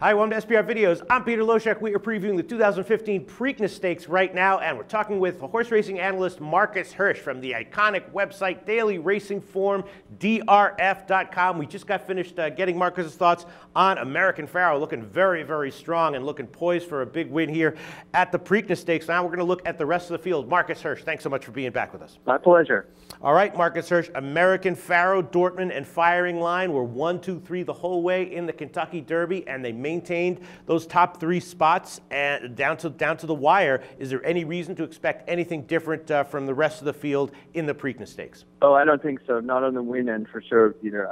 Hi, welcome to SBR Videos. I'm Peter Loshak. We are previewing the 2015 Preakness Stakes right now, and we're talking with horse racing analyst Marcus Hirsch from the iconic website Daily Racing Form, DRF.com. We just got finished getting Marcus's thoughts on American Pharoah, looking very, very strong and looking poised for a big win here at the Preakness Stakes. Now we're going to look at the rest of the field. Marcus Hirsch, thanks so much for being back with us. My pleasure. All right, Marcus Hirsch, American Pharoah, Dortmund, and Firing Line were 1, 2, 3 the whole way in the Kentucky Derby, and they maintained those top 3 spots and down to the wire. Is there any reason to expect anything different from the rest of the field in the Preakness Stakes? Oh, I don't think so. Not on the win end for sure, Peter.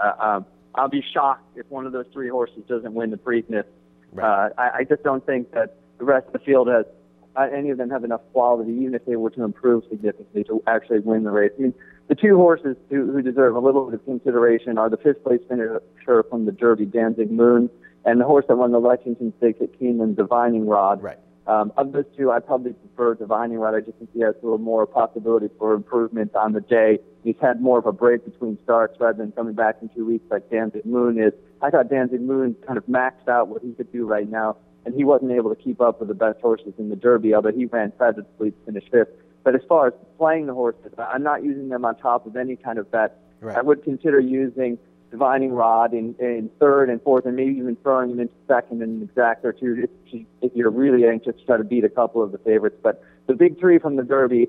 I'll be shocked if one of those 3 horses doesn't win the Preakness. Right. I just don't think that the rest of the field has any of them have enough quality, even if they were to improve significantly, to actually win the race. I mean, the 2 horses who deserve a little bit of consideration are the 5th place finisher from the Derby, Danzig Moon, and the horse that won the Lexington Stakes at Keeneland, Divining Rod. Right. Of those 2, I probably prefer Divining Rod. I just think he has a little more possibility for improvement on the day. He's had more of a break between starts rather than coming back in 2 weeks like Danzig Moon is. I thought Danzig Moon kind of maxed out what he could do right now, and he wasn't able to keep up with the best horses in the Derby, although he ran tragically to finish 5th. But as far as playing the horses, I'm not using them on top of any kind of bet. Right. I would consider using Divining Rod in 3rd and 4th, and maybe even throwing him into 2nd and an exact or 2 if you're really anxious to try to beat a couple of the favorites. But the big 3 from the Derby,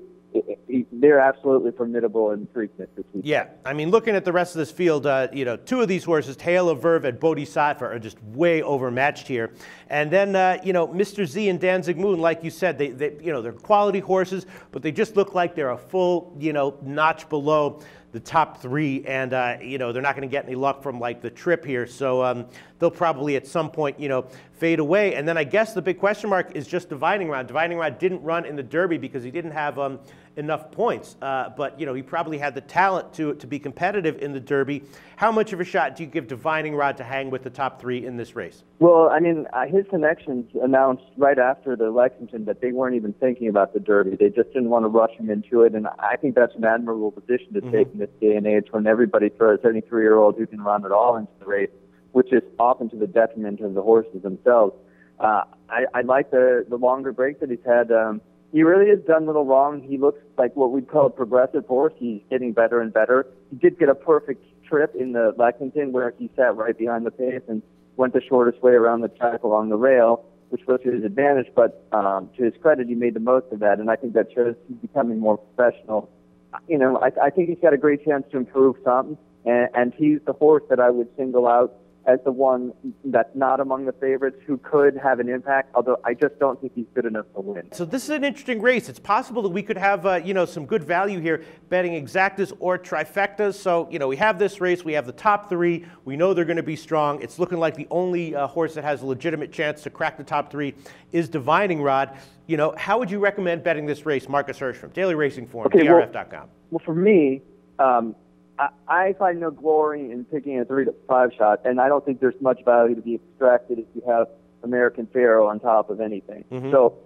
they're absolutely formidable in Preakness this week. Yeah, I mean, looking at the rest of this field, 2 of these horses, Tale of Verve and Bodhisattva, are just way overmatched here. And then, Mr. Z and Danzig Moon, like you said, they're quality horses, but they just look like they're a full, notch below the top 3, and they're not going to get any luck from like the trip here, so they'll probably at some point fade away. And then I guess the big question mark is just Divining Rod. Divining Rod didn't run in the Derby because he didn't have enough points, but he probably had the talent to be competitive in the Derby. How much of a shot do you give Divining Rod to hang with the top 3 in this race? Well, I mean, his connections announced right after the Lexington that they weren't even thinking about the Derby. They just didn't want to rush him into it, and I think that's an admirable position to take in this day and age when everybody throws any 3-year-old who can run at all into the race, which is often to the detriment of the horses themselves. I like the longer break that he's had. He really has done little wrong. He looks like what we'd call a progressive horse. He's getting better and better. He did get a perfect trip in the Lexington where he sat right behind the pace and went the shortest way around the track along the rail, which was to his advantage. But to his credit, he made the most of that, and I think that shows he's becoming more professional. I think he's got a great chance to improve some, and he's the horse that I would single out as the one that's not among the favorites who could have an impact, although I just don't think he's good enough to win. So this is an interesting race. It's possible that we could have, some good value here betting exactas or trifectas. So, we have this race. We have the top 3. We know they're going to be strong. It's looking like the only horse that has a legitimate chance to crack the top 3 is Divining Rod. How would you recommend betting this race, Marcus Hirsch from Daily Racing Form, DRF.com? Well, for me, I find no glory in picking a 3 to 5 shot, and I don't think there's much value to be extracted if you have American Pharoah on top of anything. So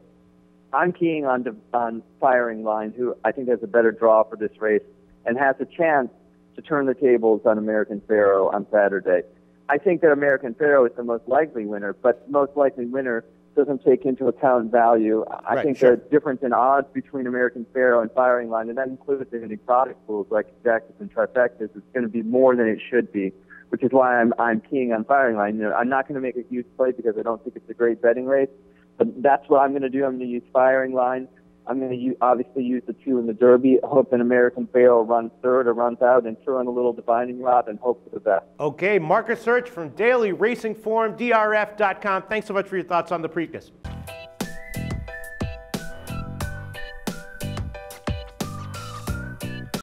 I'm keying on Firing Line, who I think has a better draw for this race and has a chance to turn the tables on American Pharoah on Saturday. I think that American Pharoah is the most likely winner, but the most likely winner doesn't take into account value. I think the difference in odds between American Pharoah and Firing Line, and that includes any product pools like exactas and trifectas, is going to be more than it should be, which is why I'm keying on Firing Line. I'm not going to make a huge play because I don't think it's a great betting race, but that's what I'm going to do. I'm going to use Firing Line. I'm going to obviously use the 2 in the Derby, hope an American Pharoah runs 3rd or runs out, and throw in a little Divining Rod and hope for the best. Okay, Marcus Hirsch from Daily Racing Form, DRF.com. Thanks so much for your thoughts on the Preakness.